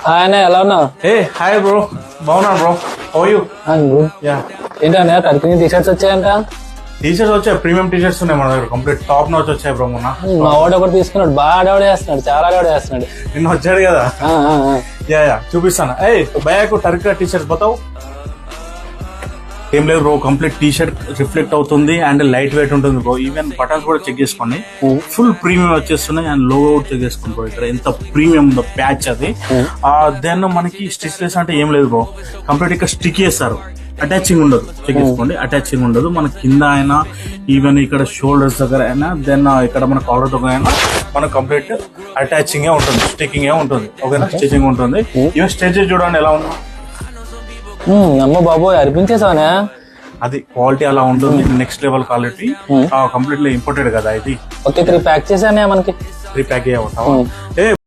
Hi అన్న, ఎలా ఉన్నావు? ఏ హాయ్ బ్రో, బాగున్నా బ్రో. How you? యా. ఏంటన్నా టర్కీ టీ షర్ట్స్ వచ్చాయంట? టీ షర్ట్స్ వచ్చాయి, ప్రీమియం టీ షర్ట్స్ ఉన్నాయి మన దగ్గర. కంప్లీట్ టాప్ నాచ్ వచ్చాయి బ్రో. మొన్న మా వాడు ఒకటి తీసుకున్నాడు, బాగా అడవాడు చేస్తున్నాడు, చాలా అడవాడు చేస్తున్నాడు. నిన్న వచ్చాడు కదా. యా యా చూపిస్తాను. ఏ భయాకు టర్కీ టీ షర్ట్స్ పోతావు? ఏం లేదు bro, complete T shirt reflect అవుతుంది అండ్ లైట్ వెయిట్ ఉంటుంది బ్రో. ఈవెన్ బటన్స్ కూడా చెక్ చేసుకోండి, ఫుల్ ప్రీమియం వచ్చేస్తున్నాయి అండ్ లోగో కూడా చెక్ చేసుకోండి బ్రో. ఇక్కడ ఎంత ప్రీమియం ఉందో ప్యాచ్ అది. దెన్ మనకి స్టిచ్లెస్ అంటే ఏం లేదు బ్రో, కంప్లీట్ ఇక్కడ స్టిక్ చేస్తారు, అటాచింగ్ ఉండదు. చెక్ చేసుకోండి, అటాచింగ్ ఉండదు. మన కింద అయినా ఈవెన్ ఇక్కడ షోల్డర్స్ దగ్గర అయినా దెన్ ఇక్కడ మన కాలర్ దగ్గర అయినా మనకు కంప్లీట్ అటాచింగ్ ఉంటుంది, స్టికింగ్ ఉంటుంది. ఓకేనా, స్టిచింగ్ ఉంటుంది. ఈవెన్ స్టిచెస్ చూడండి ఎలా ఉన్నా. అమ్మ బాబోయ్ అనిపించేసానే. అది క్వాలిటీ అలా ఉంటుంది, next level quality. Completely imported కదా ఇది. ఓకే, 3 ప్యాక్ చేసానే మనకి. 3 ప్యాక్ ఏ